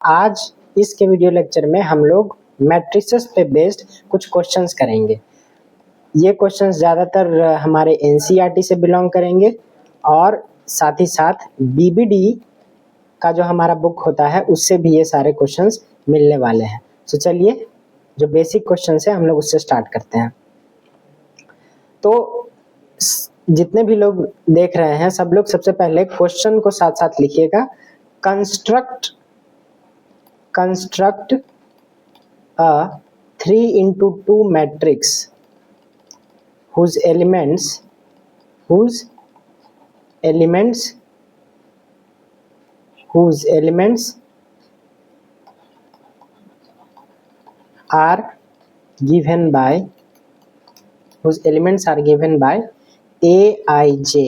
आज इसके video lecture में हम लोग मैट्रिसेस पे बेस्ड कुछ क्वेश्चंस करेंगे। ये क्वेश्चंस ज़्यादातर हमारे एनसीईआरटी से बिलोंग करेंगे और साथ ही साथ बीबीडी का जो हमारा बुक होता है उससे भी ये सारे क्वेश्चंस मिलने वाले हैं। तो चलिए जो बेसिक क्वेश्चंस है हम लोग उससे स्टार्ट करते हैं। तो जितने भी लोग देख रहे हैं सब लोग सबसे पहले क्वेश्चन को साथ साथ लिखिएगा। construct a 3x2 matrix whose elements are given by aij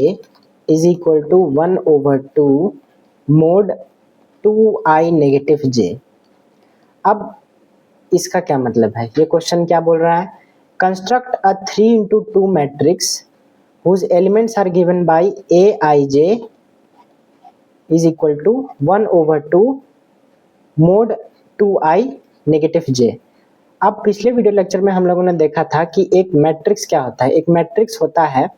is equal to 1/2 mod 2i negative j। अब इसका क्या मतलब है? ये क्वेश्चन क्या बोल रहा है? Construct a 3x2 matrix whose elements are given by aij is equal to 1/2 mod 2i negative j। अब पिछले वीडियो लेक्चर में हम लोगों ने देखा था कि एक मैट्रिक्स क्या होता है। एक मैट्रिक्स होता है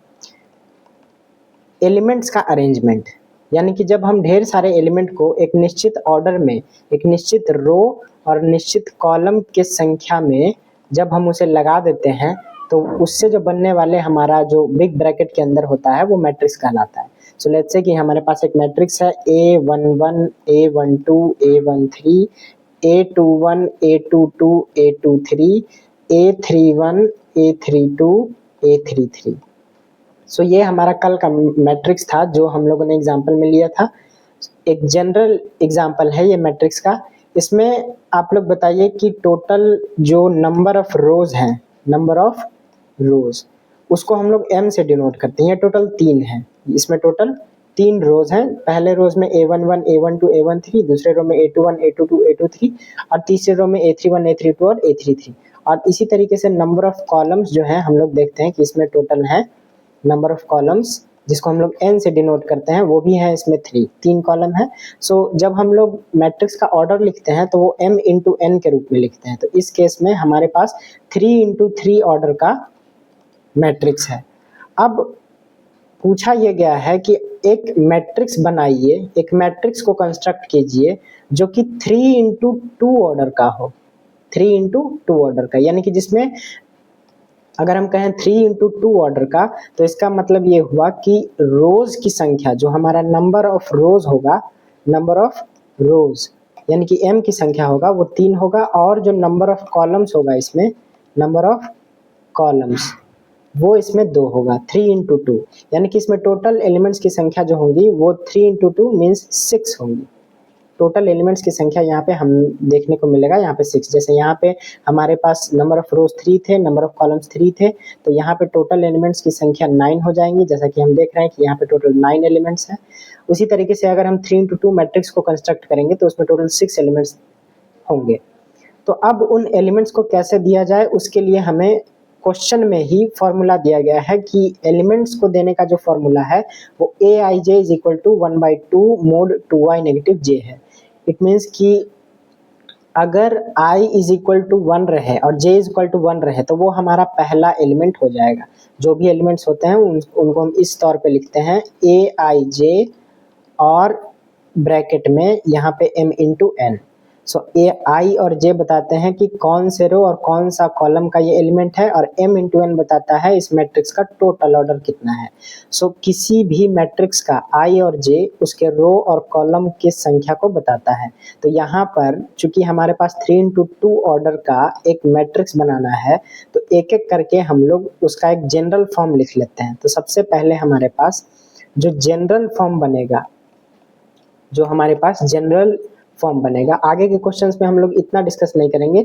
एलिमेंट्स का अरेंजमेंट, यानी कि जब हम ढेर सारे एलिमेंट को एक निश्चित ऑर्डर में, एक निश्चित रो और निश्चित कॉलम के संख्या में जब हम उसे लगा देते हैं तो उससे जो बनने वाले हमारा जो बिग ब्रैकेट के अंदर होता है वो मैट्रिक्स कहलाता है। सो लेट्स से कि हमारे पास एक मैट्रिक्स है A11 A12 A13 A21 A22 A23 A31 A32 A33। सो ये हमारा कल का मैट्रिक्स था जो हम लोगों ने एग्जाम्पल में लिया था। एक जनरल एग्जाम्पल है ये मैट्रिक्स का। इसमें आप लोग बताइए कि टोटल जो नंबर ऑफ रोज उसको हम लोग m से डिनोट करते हैं। टोटल 3 है, इसमें टोटल 3 रोज हैं। पहले रोज में A11 A12 A13, दूसरे रो में A21 A22 A23 और तीसरे रो में A31 A32 और A33। और इसी तरीके से नंबर ऑफ कॉलम्स जो है हम लोग देखते हैं कि इसमें टोटल है नंबर ऑफ कॉलम्स जिसको हम लोग n से डिनोट करते हैं वो भी है इसमें 3 कॉलम है। सो जब हम लोग मैट्रिक्स का ऑर्डर लिखते हैं तो वो m इंटू n के रूप में लिखते हैं। तो इस केस में हमारे पास 3x3 ऑर्डर का मैट्रिक्स है। अब पूछा यह गया है कि एक मैट्रिक्स बनाइए, एक मैट्रिक्स को कंस्ट्रक्ट कीजिए जो कि 3x2 ऑर्डर का हो। 3x2 ऑर्डर का यानी कि जिसमें अगर हम कहें 3x2 ऑर्डर का तो इसका मतलब ये हुआ कि रोज की संख्या जो हमारा नंबर ऑफ रोज होगा, नंबर ऑफ रोज यानी कि m की संख्या होगा वो 3 होगा और जो नंबर ऑफ कॉलम्स होगा इसमें, नंबर ऑफ कॉलम्स वो इसमें 2 होगा। 3x2 यानी कि इसमें टोटल एलिमेंट्स की संख्या जो होंगी वो 3x2 मीन्स 6 होंगी। टोटल एलिमेंट्स की संख्या यहाँ पे हम देखने को मिलेगा यहाँ पे 6। जैसे यहाँ पे हमारे पास नंबर ऑफ रोज 3 थे, नंबर ऑफ कॉलम्स 3 थे, तो यहाँ पे टोटल एलिमेंट्स की संख्या 9 हो जाएंगी। जैसा कि हम देख रहे हैं कि यहाँ पे टोटल 9 एलिमेंट्स हैं। उसी तरीके से अगर हम 3x2 मैट्रिक्स को कंस्ट्रक्ट करेंगे तो उसमें टोटल 6 एलिमेंट्स होंगे। तो अब उन एलिमेंट्स को कैसे दिया जाए उसके लिए हमें क्वेश्चन में ही फॉर्मूला दिया गया है कि एलिमेंट्स को देने का जो फॉर्मूला है वो aij is equal to 1/2 mod 2i negative j है। इट मीन्स कि अगर i इज इक्वल टू 1 रहे और j इज इक्वल टू 1 रहे तो वो हमारा पहला एलिमेंट हो जाएगा। जो भी एलिमेंट्स होते हैं उनको हम इस तौर पे लिखते हैं aij और ब्रैकेट में यहाँ पे m into n। So i और j बताते हैं कि कौन से रो और कौन सा कॉलम का ये एलिमेंट है और m इंटू n बताता है इस मैट्रिक्स का टोटल ऑर्डर कितना है। सो किसी भी मैट्रिक्स का i और j उसके रो और कॉलम की संख्या को बताता है। तो यहाँ पर चूंकि हमारे पास 3x2 ऑर्डर का एक मैट्रिक्स बनाना है तो एक एक करके हम लोग उसका एक जनरल फॉर्म लिख लेते हैं। तो सबसे पहले हमारे पास जो जनरल फॉर्म बनेगा, जो हमारे पास जनरल फॉर्म बनेगा, आगे के क्वेश्चंस में हम लोग इतना डिस्कस नहीं करेंगे।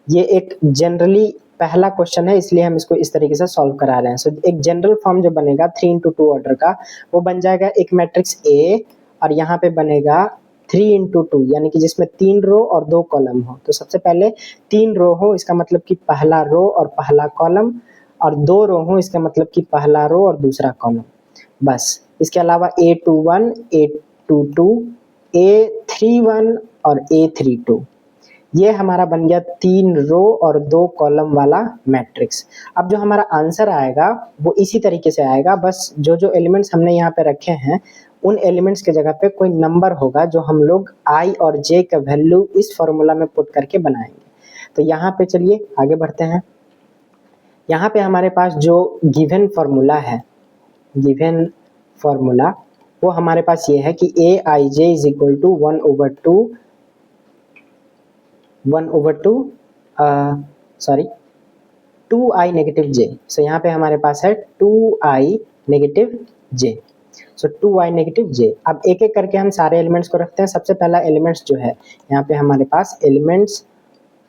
ये एक जनरली पहला क्वेश्चन है इसलिए हम इसको इस तरीके से सॉल्व करा रहे हैं। सो एक जनरल फॉर्म जो बनेगा 3x2 ऑर्डर का वो बन जाएगा एक मैट्रिक्स A और यहाँ पे बनेगा 3x2 यानी कि जिसमें 3 रो और 2 कॉलम हो। तो सबसे पहले 3 रो हो इसका मतलब कि पहला रो और पहला कॉलम, और 2 रो हो इसका मतलब कि पहला रो और दूसरा कॉलम, बस। इसके अलावा A21 A22 A31 और A32। ये हमारा बन गया 3 रो और 2 कॉलम वाला मैट्रिक्स। अब जो हमारा आंसर आएगा वो इसी तरीके से आएगा, बस जो जो एलिमेंट्स हमने यहाँ पे रखे हैं उन एलिमेंट्स के जगह पे कोई नंबर होगा जो हम लोग I और J का वैल्यू इस फॉर्मूला में पुट करके बनाएंगे। तो यहाँ पे चलिए आगे बढ़ते हैं। यहाँ पे हमारे पास जो गिवन फॉर्मूला है, गिवन फॉर्मूला वो हमारे पास ये है कि Aij is equal to 2i negative j। So यहाँ पे हमारे पास है 2i negative j। So 2i negative j। अब एक एक करके हम सारे एलिमेंट्स को रखते हैं। सबसे पहला एलिमेंट्स जो है यहाँ पे हमारे पास एलिमेंट्स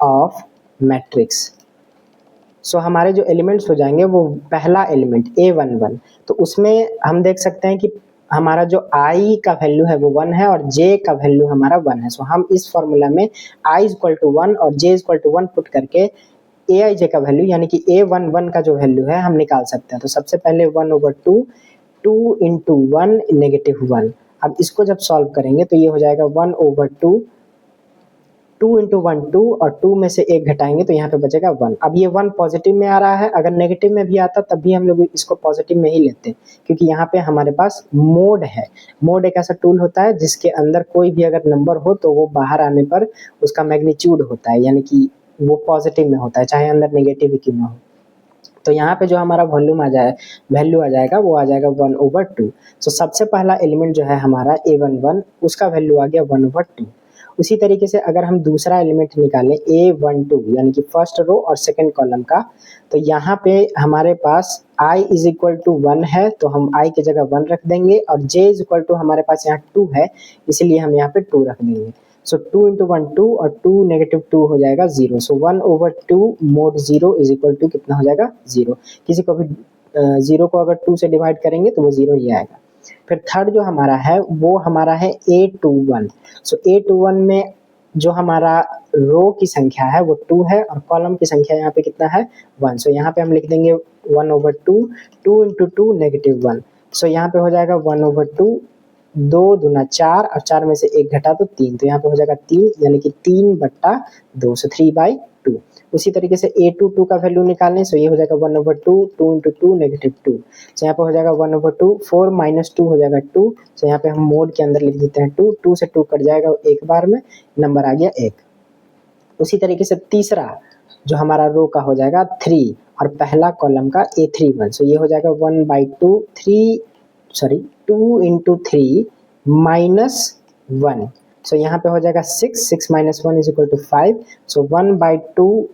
ऑफ मैट्रिक्स। सो हमारे जो एलिमेंट्स हो जाएंगे वो पहला एलिमेंट A11, तो उसमें हम देख सकते हैं कि हमारा जो I का वैल्यू है वो 1 है और J का वैल्यू हमारा 1 है। सो हम इस फॉर्मूला में I इक्वल टू 1 और J इक्वल टू 1 पुट करके Aij का वैल्यू यानी कि A11 का जो वैल्यू है हम निकाल सकते हैं। तो सबसे पहले 1/2 2 इंटू 1 नेगेटिव 1। अब इसको जब सॉल्व करेंगे तो ये हो जाएगा 1/2 2 इंटू 1 2 और 2 में से 1 घटाएंगे तो यहाँ पे बचेगा 1। अब ये 1 पॉजिटिव में आ रहा है, अगर नेगेटिव में भी आता तब भी हम लोग इसको पॉजिटिव में ही लेते हैं, क्योंकि यहाँ पे हमारे पास मोड है। मोड एक ऐसा टूल होता है जिसके अंदर कोई भी अगर नंबर हो तो वो बाहर आने पर उसका मैग्नीट्यूड होता है, यानी कि वो पॉजिटिव में होता है चाहे अंदर नेगेटिव ही क्यों ना हो। तो यहाँ पे जो हमारा वॉल्यूम आ जाए वैल्यू आ जाएगा वो आ जाएगा 1/2। सो सबसे पहला एलिमेंट जो है हमारा A11 उसका वैल्यू आ गया 1/2। उसी तरीके से अगर हम दूसरा एलिमेंट निकालें A12 यानी कि फर्स्ट रो और सेकंड कॉलम का, तो यहाँ पे हमारे पास I इज इक्वल टू 1 है तो हम I की जगह 1 रख देंगे और J इज इक्वल टू हमारे पास यहाँ 2 है इसलिए हम यहाँ पे 2 रख देंगे। सो 2 इंटू 1 2 और 2 नेगेटिव 2 हो जाएगा 0। सो 1/2 मोड 0 इज इक्वल टू कितना हो जाएगा 0। किसी को भी 0 को अगर 2 से डिवाइड करेंगे तो वो 0 ही आएगा। फिर थर्ड जो हमारा है वो हमारा है A21। सो A21 में जो हमारा रो की संख्या है वो 2 है और कॉलम की संख्या यहाँ पे कितना है 1। सो यहाँ पे हम लिख देंगे 1/2 2 इंटू 2 नेगेटिव 1। सो यहाँ पे हो जाएगा 1/2 2 दूना 4 और 4 में से 1 घटा तो 3, तो यहाँ पे हो जाएगा 3 यानी कि 3/2 सो 3/2। उसी तरीके से A22 का वैल्यू निकालें सो ये हो जाएगा 1/2 2 इंटू 2 नेगेटिव 2। सो यहाँ पे हो जाएगा 1/2 4 माइनस 2 हो जाएगा 2। सो यहाँ पे हम मोड के अंदर लिख देते हैं 2 2 से 2 कट जाएगा एक बार में, नंबर आ गया 1। उसी तरीके से तीसरा जो हमारा रो का हो जाएगा 3 और पहला कॉलम का A31। सो ये हो जाएगा 2 इंटू 3 माइनस 1। सो यहाँ पे हो जाएगा 6 minus 1 is equal to 5। So 1/2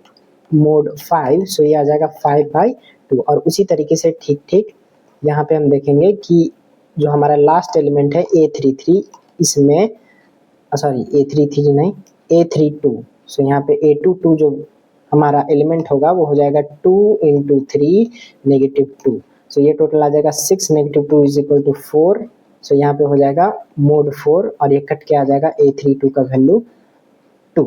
mod 5, so ये आ जाएगा 5/2। और उसी तरीके से ठीक ठीक यहाँ पे हम देखेंगे कि जो हमारा लास्ट एलिमेंट है A33 इसमें A33 नहीं A32। सो यहाँ पे A22 जो हमारा एलिमेंट होगा वो हो जाएगा 2 इंटू 3 नेगेटिव 2। सो ये टोटल आ जाएगा 6 नेगेटिव 2 इज इक्वल टू 4। सो यहाँ पे हो जाएगा मोड 4 और ये कट के आ जाएगा A32 का वैल्यू 2,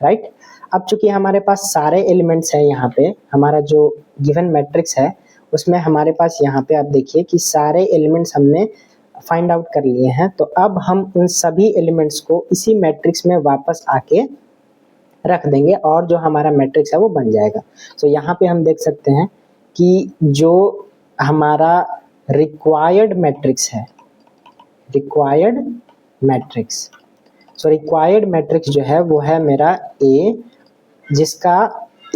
राइट। अब चूंकि हमारे पास सारे एलिमेंट्स हैं, यहाँ पे हमारा जो गिवन मैट्रिक्स है उसमें हमारे पास यहाँ पे आप देखिए कि सारे एलिमेंट्स हमने फाइंड आउट कर लिए हैं। तो अब हम उन सभी एलिमेंट्स को इसी मैट्रिक्स में वापस आके रख देंगे और जो हमारा मैट्रिक्स है वो बन जाएगा। सो यहाँ पे हम देख सकते हैं कि जो हमारा रिक्वायर्ड मैट्रिक्स है, required matrix, so required matrix जो है वो है मेरा A, जिसका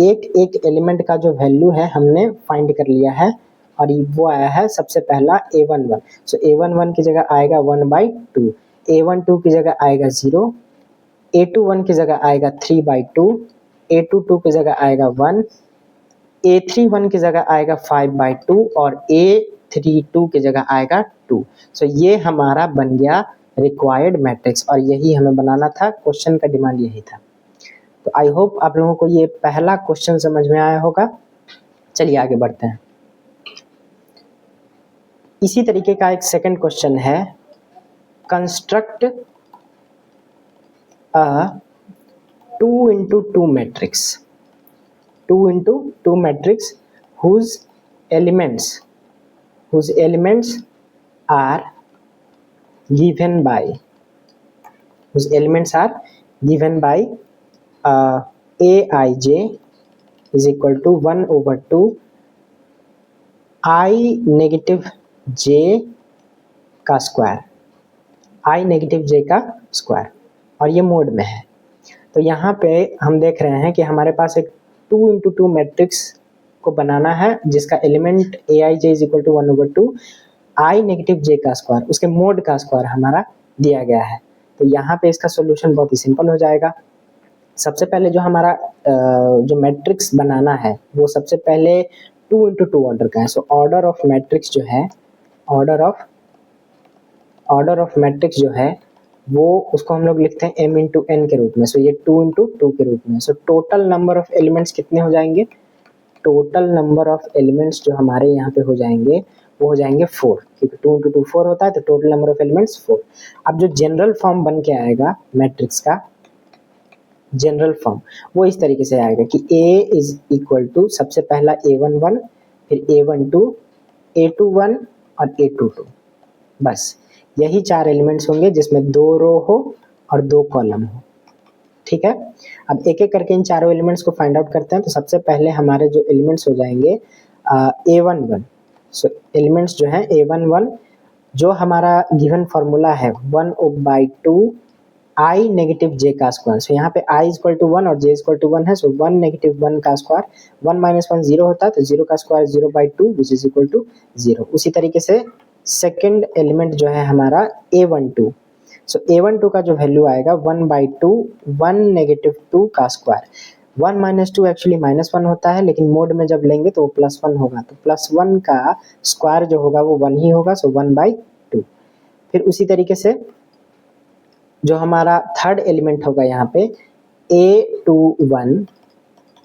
एक एक एलिमेंट का जो वैल्यू है हमने फाइंड कर लिया है और वो आया है सबसे पहला A11। सो A11 की जगह आएगा 1/2, A12 की जगह आएगा 0, A21 की जगह आएगा 3/2, A22 की जगह आएगा 1, A31 की जगह आएगा 5/2 और A32 की जगह आएगा 2। सो ये हमारा बन गया रिक्वायर्ड मैट्रिक्स और यही हमें बनाना था, क्वेश्चन का डिमांड यही था। तो आई होप आप लोगों को ये पहला क्वेश्चन समझ में आया होगा। चलिए आगे बढ़ते हैं। इसी तरीके का एक सेकंड क्वेश्चन है, construct a 2 into 2 matrix, 2 into 2 matrix whose elements are given by given by aij is equal to 1/2 i negative j का स्क्वायर, i नेगेटिव j का स्क्वायर, और ये मोड में है। तो यहाँ पे हम देख रहे हैं कि हमारे पास एक 2x2 मैट्रिक्स को बनाना है जिसका element aij is equal to 1/2 i negative j का स्क्वायर, उसके मोड का स्क्वायर हमारा दिया गया है। तो यहाँ पे इसका सॉल्यूशन बहुत ही सिंपल हो जाएगा। सबसे पहले जो हमारा जो मैट्रिक्स बनाना है वो सबसे पहले 2x2 ऑर्डर का है। सो ऑर्डर ऑफ मैट्रिक्स जो है, ऑर्डर ऑफ मैट्रिक्स जो है वो उसको हम लोग लिखते हैं m इंटू n के रूप में। सो ये 2x2 के रूप में। So total number of elements कितने हो जाएंगे? टोटल नंबर ऑफ एलिमेंट्स जो हमारे यहाँ पे हो जाएंगे वो हो जाएंगे 4, क्योंकि 2x2 4 होता है, तो टोटल नंबर ऑफ एलिमेंट्स 4। अब जो जनरल फॉर्म बन के आएगा मैट्रिक्स का, जनरल फॉर्म वो इस तरीके से आएगा कि A इज इक्वल टू सबसे पहला A11, फिर A12, A21 और A22। बस यही 4 एलिमेंट्स होंगे जिसमें 2 रो हो और 2 कॉलम हो। ठीक है, अब एक एक करके इन चारों एलिमेंट्स को फाइंड आउट करते हैं। तो सबसे पहले हमारे जो एलिमेंट्स हो जाएंगे A11। सो एलिमेंट्स जो हैं A11, जो हमारा गिवन फॉर्मूला है 1/2 i नेगेटिव j का स्क्वायर। सो यहाँ पे i इज इक्वल टू 1 और j इज इक्वल टू 1 है। सो 1 नेगेटिव 1 का स्क्वायर, 1 माइनस 1 0 होता है, तो 0 का square 0/2 which is equal to 0। उसी तरीके से सेकेंड एलिमेंट जो है हमारा A12। सो A12 का जो वैल्यू आएगा 1/2 1 नेगेटिव 2 का स्क्वायर। 1 माइनस 2 एक्चुअली -1 होता है, लेकिन मोड में जब लेंगे तो वो +1 होगा, तो +1 का स्क्वायर जो होगा वो 1 ही होगा। सो 1/2। फिर उसी तरीके से जो हमारा थर्ड एलिमेंट होगा यहाँ पे A21,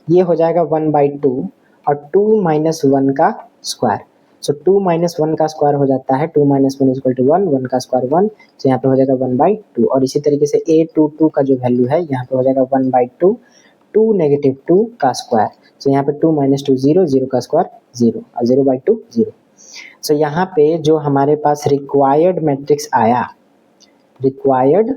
ये हो जाएगा 1/2 और 2 माइनस 1 का स्क्वायर। सो 2 माइनस 1 का स्क्वायर हो जाता है 2 माइनस 1 इज इक्वल टू 1, 1 का स्क्वायर 1, तो यहाँ पे हो जाएगा 1/2। और इसी तरीके से A22 का जो वैल्यू है यहाँ पे हो जाएगा 1/2 2 नेगेटिव 2 का स्क्वायर। सो यहाँ पे 2 माइनस 2 0, 0 का स्क्वायर 0 और 0/2 0। सो यहाँ पे जो हमारे पास रिक्वायर्ड मैट्रिक्स आया, रिक्वायर्ड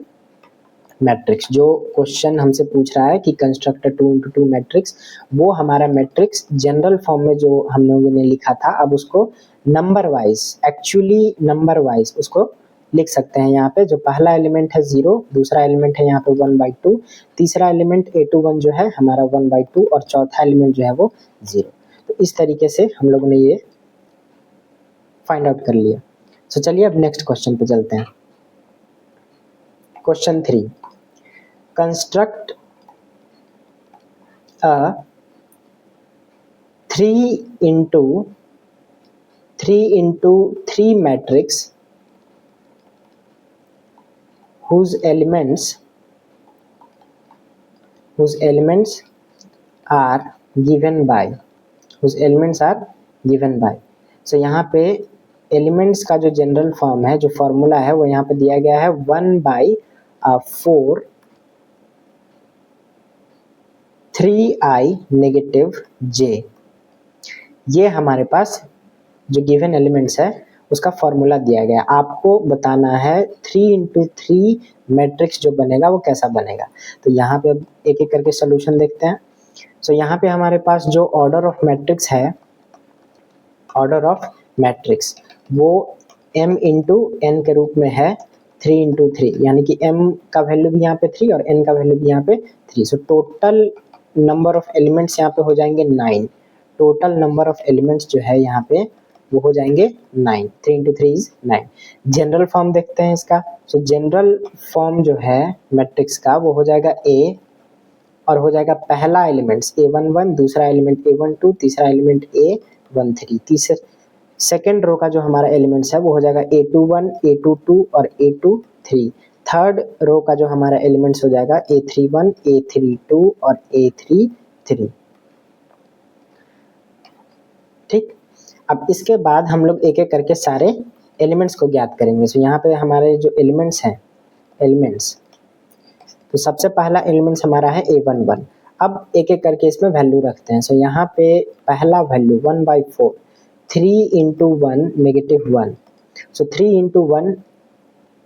मैट्रिक्स, जो क्वेश्चन हमसे पूछ रहा है कि कंस्ट्रक्ट 2x2 मैट्रिक्स, वो हमारा मैट्रिक्स जनरल फॉर्म में जो हम लोगों ने लिखा था, अब उसको number wise, actually number wise उसको लिख सकते हैं। यहाँ पे जो पहला एलिमेंट है 0, दूसरा एलिमेंट है यहाँ पे 1/2, तीसरा एलिमेंट A21 जो है हमारा 1/2 और चौथा एलिमेंट जो है वो 0। तो इस तरीके से हम लोगों ने ये फाइंड आउट कर लिया। सो चलिए अब नेक्स्ट क्वेश्चन पे चलते हैं। Question 3, construct a 3x3 matrix whose elements are given by, so यहाँ पे एलिमेंट्स का जो जनरल फॉर्म है, जो फॉर्मूला है वो यहाँ पे दिया गया है 1/4 3i नेगेटिव j। ये हमारे पास जो गिवन एलिमेंट्स है उसका फॉर्मूला दिया गया। आपको बताना है 3x3 मैट्रिक्स जो बनेगा वो कैसा बनेगा। तो यहाँ पे अब एक एक करके सोल्यूशन देखते हैं। सो यहाँ पे हमारे पास जो ऑर्डर ऑफ मैट्रिक्स है, ऑर्डर ऑफ मैट्रिक्स वो m इंटू n के रूप में है 3x3, यानी कि m का वैल्यू भी यहाँ पे 3 और n का वैल्यू भी यहाँ पे 3। So total number of elements यहाँ पे हो जाएंगे 9। टोटल नंबर ऑफ एलिमेंट्स जो है यहाँ पे वो हो जाएंगे 9। 3x3 is 9। जनरल फॉर्म देखते हैं इसका। सो जनरल फॉर्म जो है मैट्रिक्स का वो हो जाएगा A, और हो जाएगा पहला एलिमेंट्स A11, दूसरा एलिमेंट A12, तीसरा एलिमेंट A13, तीसरा सेकेंड रो का जो हमारा एलिमेंट्स है वो हो जाएगा A21, A22 और A23। थर्ड रो का जो हमारा एलिमेंट्स हो जाएगा A31, A32 और A33। ठीक, अब इसके बाद हम लोग एक एक करके सारे एलिमेंट्स को ज्ञात करेंगे। सो यहाँ पे हमारे जो एलिमेंट्स हैं, तो सबसे पहला एलिमेंट्स हमारा है A11। अब एक एक करके इसमें वैल्यू रखते हैं। सो यहाँ पे पहला value 1/4, 3 × 1 -1। So 3 × 1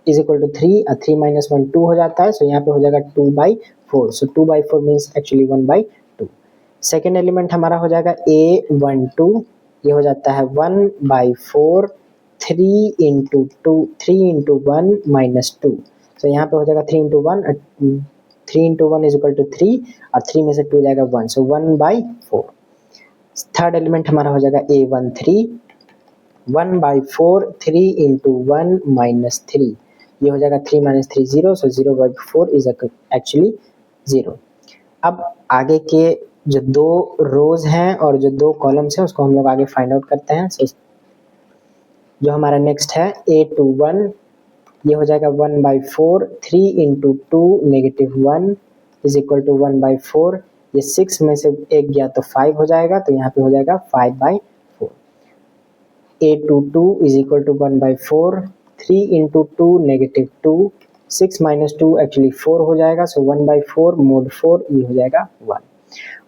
is equal to 3 और 3 माइनस 1 2 हो जाता है, सो यहाँ पे हो जाएगा 2/4, सो 2/4 मीन्स एक्चुअली 1/2। सेकेंड एलिमेंट हमारा हो जाएगा A12, ये हो जाता है 1/4 3 इंटू 1 माइनस 2, तो यहाँ पे हो जाएगा 3 into 1, 3 into 1 is equal to 3 और 3 में से 2 जाएगा 1, सो 1/4। थर्ड एलिमेंट हमारा हो जाएगा A13, 1/4 3 इंटू 1 माइनस 3, ये हो जाएगा 3 माइनस 3 0, सो 0/4 इज एक्चुअली 0। अब आगे के जो दो रोज हैं और जो दो कॉलम्स हैं उसको हम लोग आगे फाइंड आउट करते हैं। so, जो हमारा नेक्स्ट है A21, ये हो जाएगा 1/4 3 into 2 negative 1 is equal to 1/4, ये 6 में से एक गया तो 5 हो जाएगा, तो यहाँ पे हो जाएगा 5/4। A22 is equal to 1/4 3 into 2 negative 2, 6 minus 2 actually 4 हो जाएगा, सो 1/4 mod 4 ये हो जाएगा 1।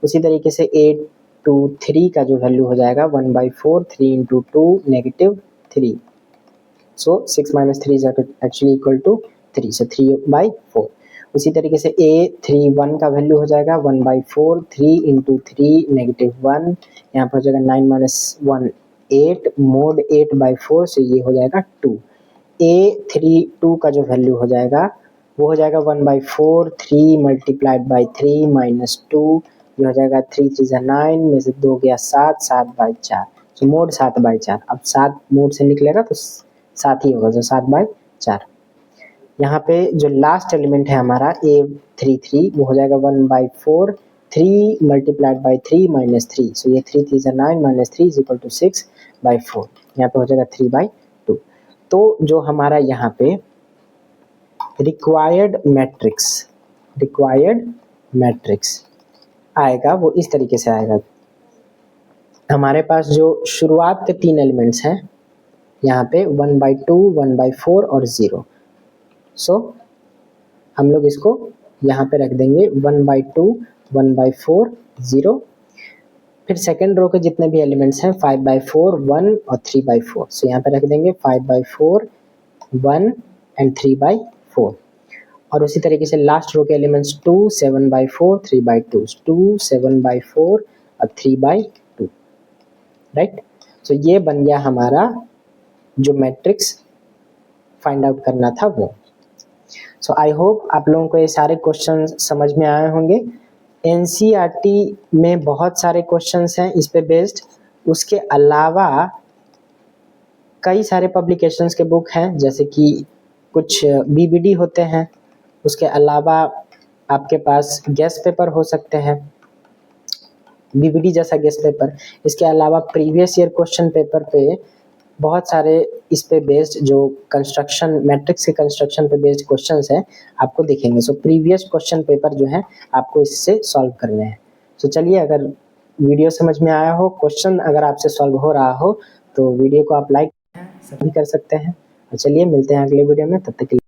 उसी तरीके से A23 का जो वैल्यू हो जाएगा 1/4 3 into 2 negative 3, so 6 minus 3 is actually equal to 3, so 3/4। उसी तरीके से A31 का वैल्यू हो जाएगा 1/4 3 इंटू 3 नेगेटिव 1, यहाँ पर हो जाएगा 9 माइनस 1 8 mod 8/4, से ये हो जाएगा 2। A32 का जो वैल्यू हो जाएगा वो हो जाएगा 1/4 3 मल्टीप्लाइड बाई 3 माइनस 2, ये हो जाएगा 3 3 9 में से 2 गया 7, 7/4, तो मोड 7/4। अब 7 मोड से निकलेगा तो 7 ही होगा, तो 7/4। यहाँ पे जो लास्ट एलिमेंट है हमारा A33, वो हो जाएगा 1/4 3 मल्टीप्लाइड बाई 3 माइनस 3, सो ये 3 3 9 माइनस 3 इज इक्वल टू 6/4, यहाँ पे हो जाएगा 3/2। तो जो हमारा यहाँ पे रिक्वायर्ड मैट्रिक्स आएगा वो इस तरीके से आएगा। हमारे पास जो शुरुआत के 3 एलिमेंट्स हैं यहाँ पे 1/2 1/4 और 0, सो हम लोग इसको यहाँ पे रख देंगे 1/2 1/4 0। फिर सेकेंड रो के जितने भी एलिमेंट्स हैं 5/4 1 और 3/4, सो यहाँ पे रख देंगे 5/4 1 एंड 3/4। और उसी तरीके से लास्ट रो के एलिमेंट्स 2 7/4 3/2, 2 7/4 और 3/2, राइट। सो ये बन गया हमारा जो मैट्रिक्स फाइंड आउट करना था वो। सो आई होप आप लोगों को ये सारे क्वेश्चन समझ में आए होंगे। NCERT में बहुत सारे क्वेश्चंस हैं इस पे बेस्ड, उसके अलावा कई सारे पब्लिकेशंस के बुक हैं, जैसे कि कुछ BBD होते हैं, उसके अलावा आपके पास गेस्ट पेपर हो सकते हैं, BBD जैसा गेस्ट पेपर। इसके अलावा प्रीवियस ईयर क्वेश्चन पेपर पे बहुत सारे इस पे बेस्ड जो कंस्ट्रक्शन मैट्रिक्स के कंस्ट्रक्शन पे बेस्ड क्वेश्चंस हैं आपको दिखेंगे। सो प्रीवियस क्वेश्चन पेपर जो है आपको इससे सॉल्व करने हैं। सो चलिए, अगर वीडियो समझ में आया हो, क्वेश्चन अगर आपसे सॉल्व हो रहा हो तो वीडियो को आप लाइक सभी कर सकते हैं। और चलिए मिलते हैं अगले वीडियो में, तब तक के लिए।